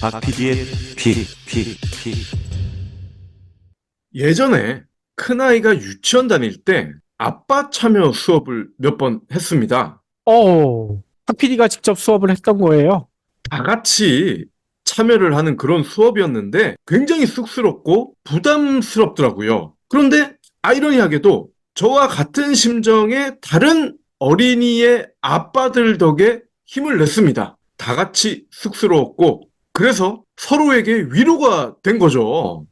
박PD의 픽. 예전에 큰아이가 유치원 다닐 때 아빠 참여 수업을 몇 번 했습니다. 박 PD가 직접 수업을 했던 거예요. 다 같이 참여를 하는 그런 수업이었는데 굉장히 쑥스럽고 부담스럽더라고요. 그런데 아이러니하게도 저와 같은 심정의 다른 어린이의 아빠들 덕에 힘을 냈습니다. 다 같이 쑥스러웠고 그래서 서로에게 위로가 된 거죠.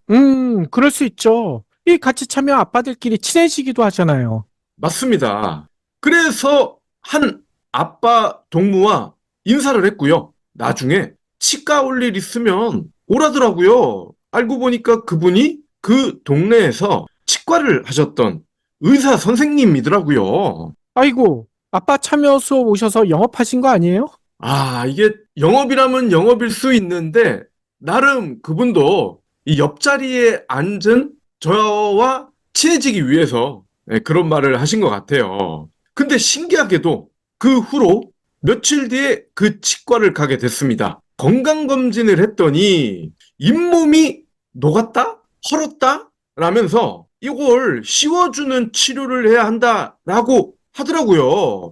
그럴 수 있죠. 이 같이 참여 아빠들끼리 친해지기도 하잖아요. 맞습니다. 그래서 한 아빠 동무와 인사를 했고요. 나중에 치과 올 일 있으면 오라더라고요. 알고 보니까 그분이 그 동네에서 치과를 하셨던 의사 선생님이더라고요. 아이고, 아빠 참여 수업 오셔서 영업하신 거 아니에요? 아, 이게 영업이라면 영업일 수 있는데 나름 그분도 이 옆자리에 앉은 저와 친해지기 위해서 그런 말을 하신 것 같아요. 근데 신기하게도 그 후로 며칠 뒤에 그 치과를 가게 됐습니다. 건강검진을 했더니 잇몸이 녹았다? 헐었다? 라면서 이걸 씌워주는 치료를 해야 한다라고 하더라고요.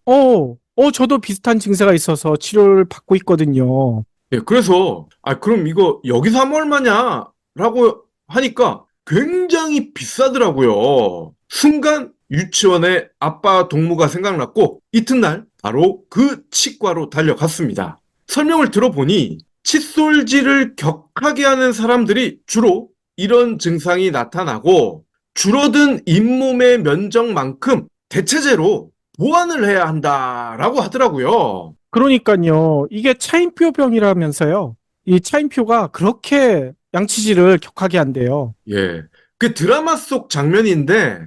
저도 비슷한 증세가 있어서 치료를 받고 있거든요. 예, 그래서, 그럼 이거 여기서 하면 얼마냐? 라고 하니까 굉장히 비싸더라고요. 순간 유치원에 아빠 동무가 생각났고 이튿날 바로 그 치과로 달려갔습니다. 설명을 들어보니 칫솔질을 격하게 하는 사람들이 주로 이런 증상이 나타나고 줄어든 잇몸의 면적만큼 대체제로 보완을 해야 한다라고 하더라고요. 그러니까요. 이게 차인표병이라면서요. 이 차인표가 그렇게 양치질을 격하게 한대요. 예. 그 드라마 속 장면인데,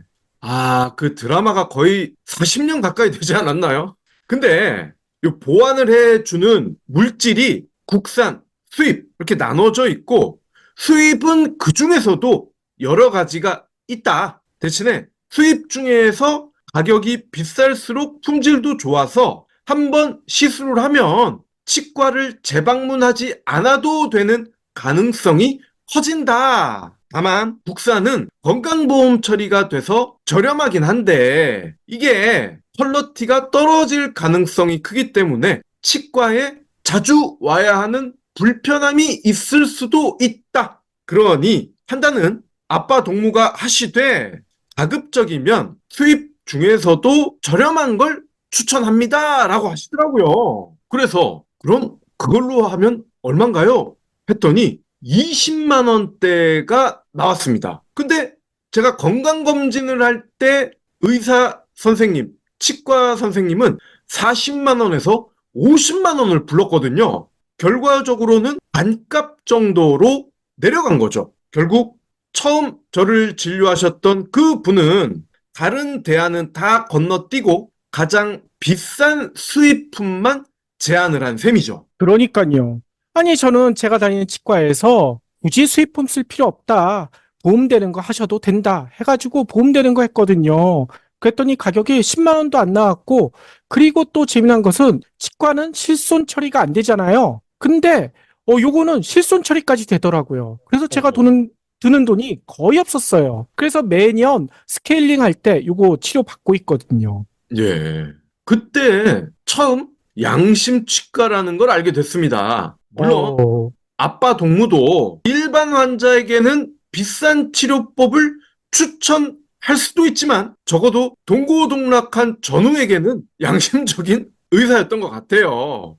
그 드라마가 거의 40년 가까이 되지 않았나요? 근데, 이 보완을 해주는 물질이 국산, 수입, 이렇게 나눠져 있고, 수입은 그 중에서도 여러 가지가 있다. 대신에 수입 중에서 가격이 비쌀수록 품질도 좋아서 한번 시술을 하면 치과를 재방문하지 않아도 되는 가능성이 커진다. 다만 국산은 건강보험 처리가 돼서 저렴하긴 한데 이게 퀄리티가 떨어질 가능성이 크기 때문에 치과에 자주 와야 하는 불편함이 있을 수도 있다. 그러니 판단은 아빠 동무가 하시되 가급적이면 수입 중에서도 저렴한 걸 추천합니다. 라고 하시더라고요. 그래서 그럼 그걸로 하면 얼만가요? 했더니 20만 원대가 나왔습니다. 근데 제가 건강검진을 할 때 의사 선생님, 치과 선생님은 40만 원에서 50만 원을 불렀거든요. 결과적으로는 반값 정도로 내려간 거죠. 결국 처음 저를 진료하셨던 그 분은 다른 대안은 다 건너뛰고 가장 비싼 수입품만 제안을 한 셈이죠. 그러니까요. 아니, 저는 제가 다니는 치과에서 굳이 수입품 쓸 필요 없다. 보험되는 거 하셔도 된다. 해가지고 보험되는 거 했거든요. 그랬더니 가격이 10만 원도 안 나왔고, 그리고 또 재미난 것은 치과는 실손 처리가 안 되잖아요. 근데, 요거는 실손 처리까지 되더라고요. 그래서 제가 드는 돈이 거의 없었어요. 그래서 매년 스케일링 할 때 요거 치료 받고 있거든요. 예. 그때 처음 양심치과라는 걸 알게 됐습니다. 물론 어, 아빠 동무도 일반 환자에게는 비싼 치료법을 추천할 수도 있지만 적어도 동고동락한 전우에게는 양심적인 의사였던 것 같아요.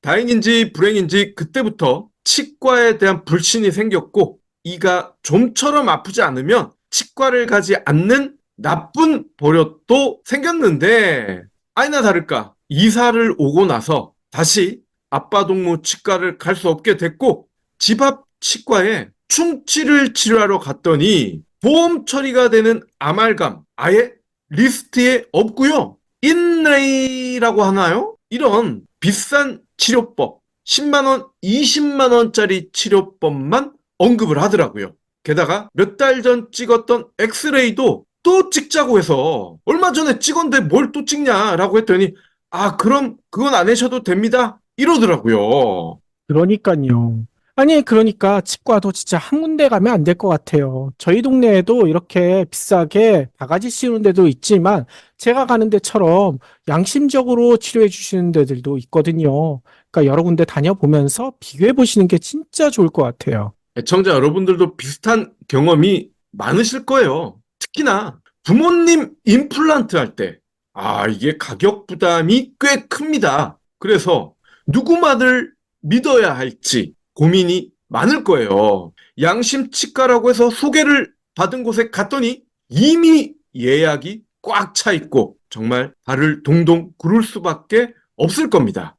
다행인지 불행인지 그때부터 치과에 대한 불신이 생겼고 이가 좀처럼 아프지 않으면 치과를 가지 않는 나쁜 버릇도 생겼는데 아니나 다를까 이사를 오고 나서 다시 아빠 동무 치과를 갈 수 없게 됐고 집 앞 치과에 충치를 치료하러 갔더니 보험 처리가 되는 아말감 아예 리스트에 없고요. 인레이라고 하나요? 이런 비싼 치료법 10만 원, 20만 원짜리 치료법만 언급을 하더라고요. 게다가 몇 달 전 찍었던 엑스레이도 또 찍자고 해서 얼마 전에 찍었는데 뭘 또 찍냐라고 했더니 그럼 그건 안 하셔도 됩니다. 이러더라고요. 그러니까요. 아니, 그러니까 치과도 진짜 한 군데 가면 안 될 것 같아요. 저희 동네에도 이렇게 비싸게 바가지 씌우는 데도 있지만 제가 가는 데처럼 양심적으로 치료해 주시는 데들도 있거든요. 그러니까 여러 군데 다녀보면서 비교해 보시는 게 진짜 좋을 것 같아요. 애청자 여러분들도 비슷한 경험이 많으실 거예요. 특히나 부모님 임플란트 할 때, 이게 가격 부담이 꽤 큽니다. 그래서 누구 말을 믿어야 할지 고민이 많을 거예요. 양심치과라고 해서 소개를 받은 곳에 갔더니 이미 예약이 꽉 차 있고 정말 발을 동동 구를 수밖에 없을 겁니다.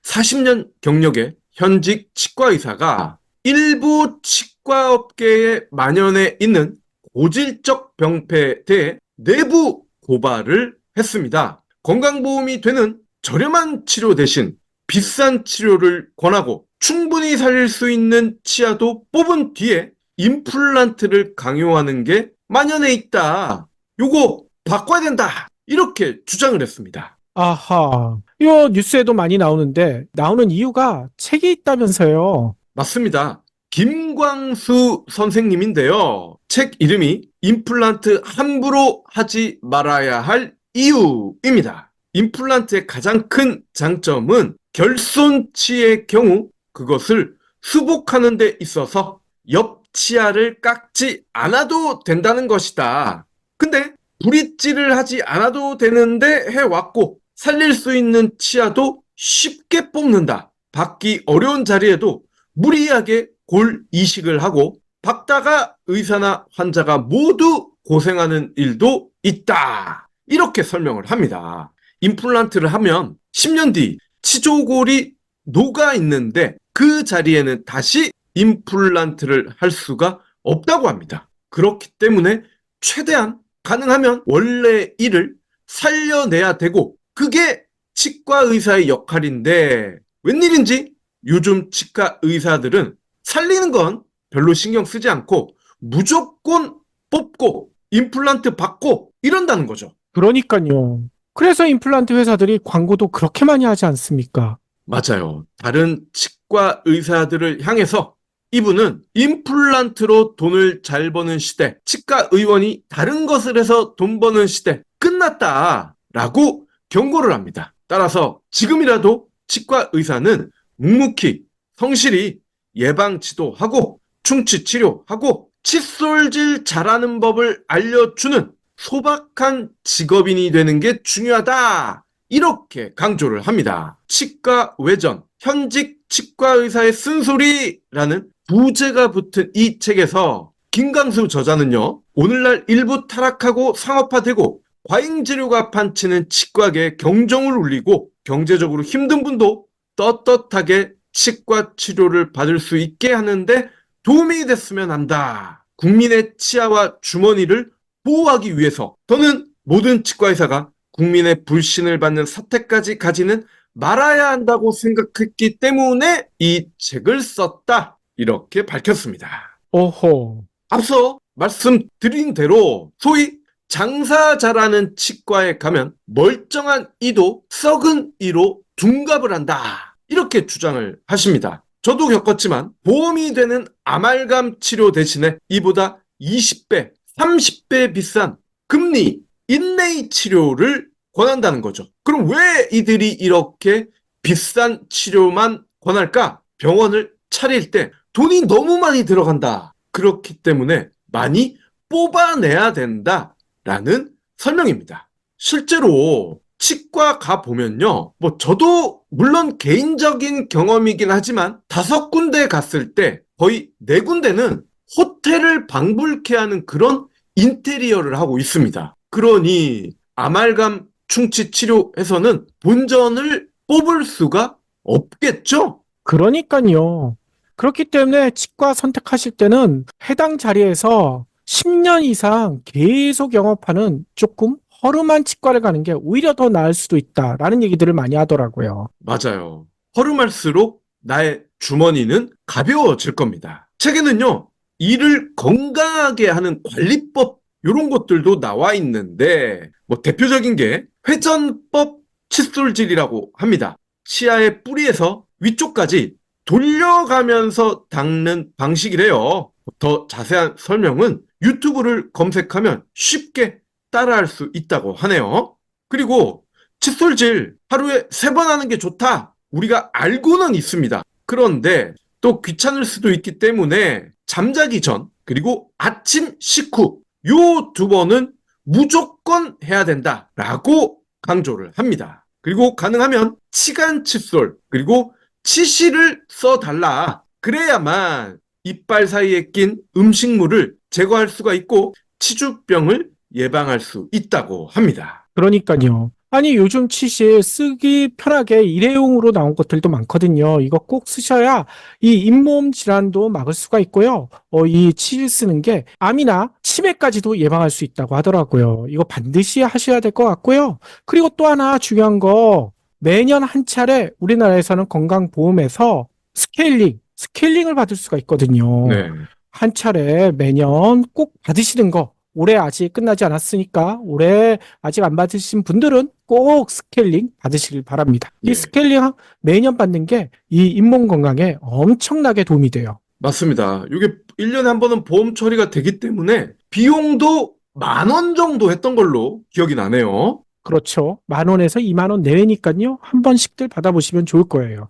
40년 경력의 현직 치과 의사가 일부 치과업계에 만연해 있는 고질적 병폐에 대해 내부 고발을 했습니다. 건강보험이 되는 저렴한 치료 대신 비싼 치료를 권하고 충분히 살릴 수 있는 치아도 뽑은 뒤에 임플란트를 강요하는 게 만연해 있다. 요거 바꿔야 된다. 이렇게 주장을 했습니다. 아하. 이 뉴스에도 많이 나오는데 나오는 이유가 책이 있다면서요. 맞습니다. 김광수 선생님인데요. 책 이름이 임플란트 함부로 하지 말아야 할 이유입니다. 임플란트의 가장 큰 장점은 결손치의 경우 그것을 수복하는 데 있어서 옆 치아를 깎지 않아도 된다는 것이다. 근데 브릿지를 하지 않아도 되는데 해왔고 살릴 수 있는 치아도 쉽게 뽑는다. 박기 어려운 자리에도 무리하게 골 이식을 하고 박다가 의사나 환자가 모두 고생하는 일도 있다. 이렇게 설명을 합니다. 임플란트를 하면 10년 뒤 치조골이 녹아 있는데 그 자리에는 다시 임플란트를 할 수가 없다고 합니다. 그렇기 때문에 최대한 가능하면 원래 일을 살려내야 되고 그게 치과 의사의 역할인데 웬일인지 요즘 치과 의사들은 살리는 건 별로 신경 쓰지 않고 무조건 뽑고 임플란트 받고 이런다는 거죠. 그러니까요. 그래서 임플란트 회사들이 광고도 그렇게 많이 하지 않습니까? 맞아요. 다른 치과 의사들을 향해서 이분은 임플란트로 돈을 잘 버는 시대, 치과 의원이 다른 것을 해서 돈 버는 시대 끝났다라고 경고를 합니다. 따라서 지금이라도 치과 의사는 묵묵히 성실히 예방 치료하고 충치 치료하고 칫솔질 잘하는 법을 알려주는 소박한 직업인이 되는 게 중요하다. 이렇게 강조를 합니다. 치과 외전, 현직 치과 의사의 쓴소리라는 부제가 붙은 이 책에서 김강수 저자는요, 오늘날 일부 타락하고 상업화되고 과잉치료가 판치는 치과계에 경종을 울리고 경제적으로 힘든 분도 떳떳하게 치과 치료를 받을 수 있게 하는데 도움이 됐으면 한다. 국민의 치아와 주머니를 보호하기 위해서 저는 모든 치과의사가 국민의 불신을 받는 사태까지 가지는 말아야 한다고 생각했기 때문에 이 책을 썼다. 이렇게 밝혔습니다. 오호. 앞서 말씀드린 대로 소위 장사 잘하는 치과에 가면 멀쩡한 이도 썩은 이로 둔갑을 한다. 이렇게 주장을 하십니다. 저도 겪었지만 보험이 되는 아말감 치료 대신에 이보다 20배, 30배 비싼 금리, 인레이 치료를 권한다는 거죠. 그럼 왜 이들이 이렇게 비싼 치료만 권할까? 병원을 차릴 때 돈이 너무 많이 들어간다. 그렇기 때문에 많이 뽑아내야 된다라는 설명입니다. 실제로 치과 가보면요. 저도 물론 개인적인 경험이긴 하지만 5군데 갔을 때 거의 4군데는 호텔을 방불케 하는 그런 인테리어를 하고 있습니다. 그러니 아말감 충치 치료에서는 본전을 뽑을 수가 없겠죠? 그러니까요. 그렇기 때문에 치과 선택하실 때는 해당 자리에서 10년 이상 계속 영업하는 조금 허름한 치과를 가는 게 오히려 더 나을 수도 있다라는 얘기들을 많이 하더라고요. 맞아요. 허름할수록 나의 주머니는 가벼워질 겁니다. 책에는요, 이를 건강하게 하는 관리법 이런 것들도 나와 있는데 대표적인 게 회전법 칫솔질이라고 합니다. 치아의 뿌리에서 위쪽까지 돌려가면서 닦는 방식이래요. 더 자세한 설명은 유튜브를 검색하면 쉽게 따라할 수 있다고 하네요. 그리고 칫솔질 하루에 3번 하는 게 좋다. 우리가 알고는 있습니다. 그런데 또 귀찮을 수도 있기 때문에 잠자기 전 그리고 아침 식후 요 2번은 무조건 해야 된다라고 강조를 합니다. 그리고 가능하면 치간 칫솔 그리고 치실을 써달라. 그래야만 이빨 사이에 낀 음식물을 제거할 수가 있고 치주병을 예방할 수 있다고 합니다. 그러니까요. 아니, 요즘 치실 쓰기 편하게 일회용으로 나온 것들도 많거든요. 이거 꼭 쓰셔야 이 잇몸 질환도 막을 수가 있고요. 이 치실 쓰는 게 암이나 치매까지도 예방할 수 있다고 하더라고요. 이거 반드시 하셔야 될 것 같고요. 그리고 또 하나 중요한 거, 매년 한 차례 우리나라에서는 건강보험에서 스케일링을 받을 수가 있거든요. 네. 한 차례 매년 꼭 받으시는 거, 올해 아직 끝나지 않았으니까 올해 아직 안 받으신 분들은 꼭 스케일링 받으시길 바랍니다. 예. 이 스케일링 매년 받는 게 이 잇몸 건강에 엄청나게 도움이 돼요. 맞습니다. 이게 1년에 한 번은 보험 처리가 되기 때문에 비용도 10,000원 정도 했던 걸로 기억이 나네요. 그렇죠. 10,000원에서 20,000원 내외니까요. 한 번씩들 받아보시면 좋을 거예요.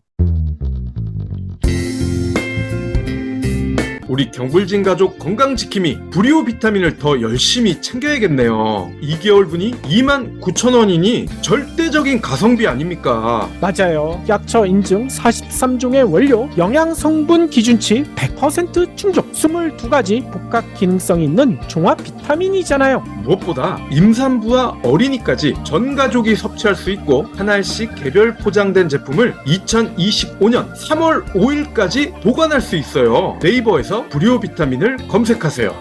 우리 경불진 가족 건강지킴이 불이오 비타민을 더 열심히 챙겨야겠네요. 2개월분이 29,000원이니 절대적인 가성비 아닙니까? 맞아요. 약처 인증 43종의 원료, 영양 성분 기준치 100% 충족, 22가지 복합 기능성이 있는 종합 비타민이잖아요. 무엇보다 임산부와 어린이까지 전 가족이 섭취할 수 있고 하나씩 개별 포장된 제품을 2025년 3월 5일까지 보관할 수 있어요. 네이버에서 불이오 비타민을 검색하세요.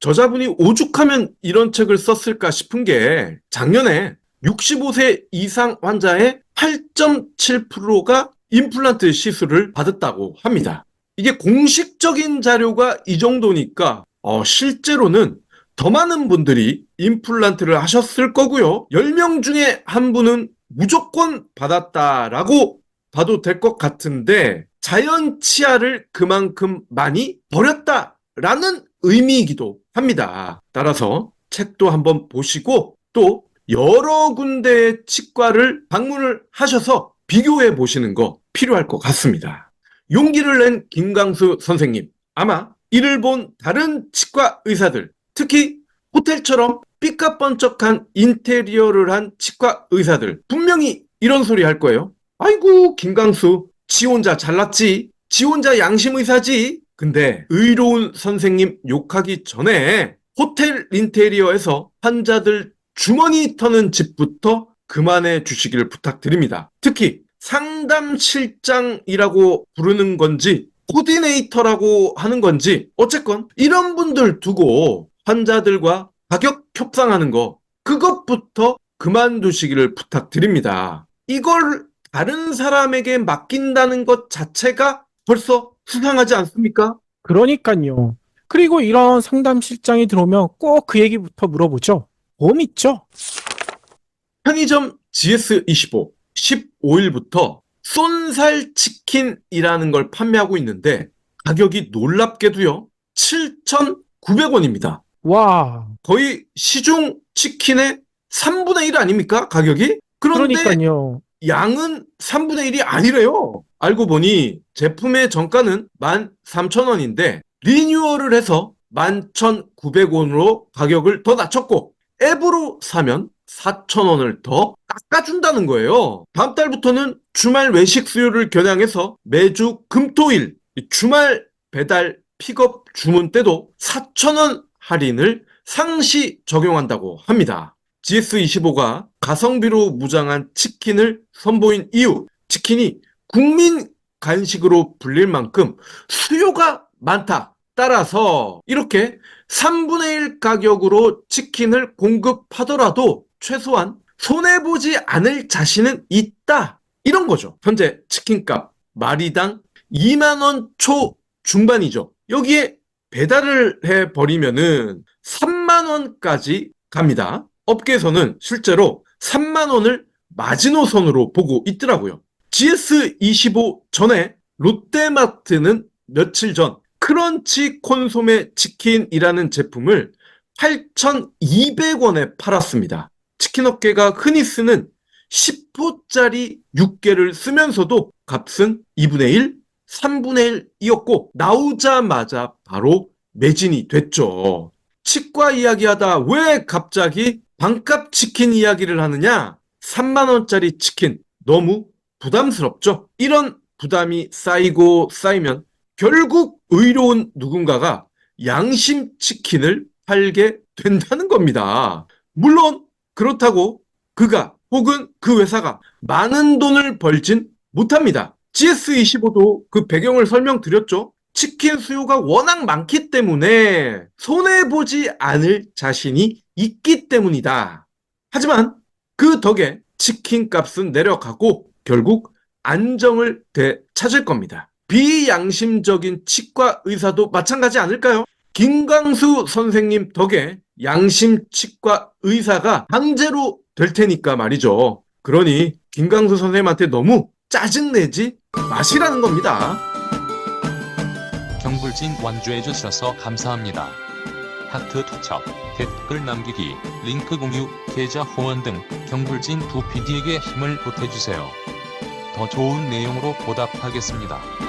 저자분이 오죽하면 이런 책을 썼을까 싶은 게 작년에 65세 이상 환자의 8.7%가 임플란트 시술을 받았다고 합니다. 이게 공식적인 자료가 이 정도니까 실제로는 더 많은 분들이 임플란트를 하셨을 거고요. 10명 중에 한 분은 무조건 받았다라고 봐도 될 것 같은데 자연 치아를 그만큼 많이 버렸다라는 의미이기도 합니다. 따라서 책도 한번 보시고 또 여러 군데의 치과를 방문을 하셔서 비교해 보시는 거 필요할 것 같습니다. 용기를 낸 김광수 선생님, 아마 이를 본 다른 치과 의사들, 특히 호텔처럼 삐까뻔쩍한 인테리어를 한 치과 의사들 분명히 이런 소리 할 거예요. 아이고 김광수, 지 혼자 잘났지, 지 혼자 양심 의사지. 근데 의로운 선생님 욕하기 전에 호텔 인테리어에서 환자들 주머니 터는 짓부터 그만해 주시길 부탁드립니다. 특히 상담실장이라고 부르는 건지 코디네이터라고 하는 건지 어쨌건 이런 분들 두고 환자들과 가격 협상하는 거 그것부터 그만두시기를 부탁드립니다. 이걸 다른 사람에게 맡긴다는 것 자체가 벌써 수상하지 않습니까? 그러니까요. 그리고 이런 상담실장이 들어오면 꼭 그 얘기부터 물어보죠. 보험 있죠? 편의점 GS25 15일부터 쏜살치킨이라는 걸 판매하고 있는데 가격이 놀랍게도요 7,900원입니다. 와, 거의 시중 치킨의 3분의 1 아닙니까? 가격이? 그런데 그러니까요. 양은 3분의 1이 아니래요. 알고 보니 제품의 정가는 13,000원인데 리뉴얼을 해서 11,900원으로 가격을 더 낮췄고 앱으로 사면 4,000원을 더 깎아준다는 거예요. 다음 달부터는 주말 외식 수요를 겨냥해서 매주 금토일 주말 배달 픽업 주문 때도 4,000원 할인을 상시 적용한다고 합니다. GS25가 가성비로 무장한 치킨을 선보인 이유, 치킨이 국민 간식으로 불릴 만큼 수요가 많다. 따라서 이렇게 3분의 1 가격으로 치킨을 공급하더라도 최소한 손해보지 않을 자신은 있다. 이런 거죠. 현재 치킨값 마리당 2만 원 초중반이죠. 여기에 배달을 해버리면은 3만 원까지 갑니다. 업계에서는 실제로 3만 원을 마지노선으로 보고 있더라고요. GS25 전에 롯데마트는 며칠 전 크런치 콘소메 치킨이라는 제품을 8,200원에 팔았습니다. 치킨업계가 흔히 쓰는 10호짜리 6개를 쓰면서도 값은 2분의 1, 3분의 1이었고 나오자마자 바로 매진이 됐죠. 치과 이야기하다 왜 갑자기 반값 치킨 이야기를 하느냐? 3만원짜리 치킨 너무 부담스럽죠? 이런 부담이 쌓이고 쌓이면 결국 의로운 누군가가 양심 치킨을 팔게 된다는 겁니다. 물론 그렇다고 그가 혹은 그 회사가 많은 돈을 벌진 못합니다. GS25도 그 배경을 설명드렸죠. 치킨 수요가 워낙 많기 때문에 손해보지 않을 자신이 있기 때문이다. 하지만 그 덕에 치킨 값은 내려가고 결국 안정을 되찾을 겁니다. 비양심적인 치과 의사도 마찬가지 아닐까요? 김광수 선생님 덕에 양심 치과 의사가 강제로 될 테니까 말이죠. 그러니 김광수 선생님한테 너무 짜증내지 마시라는 겁니다. 경불진 완주해 주셔서 감사합니다. 하트 투척, 댓글 남기기, 링크 공유, 계좌 후원 등 경불진 두 PD에게 힘을 보태주세요. 더 좋은 내용으로 보답하겠습니다.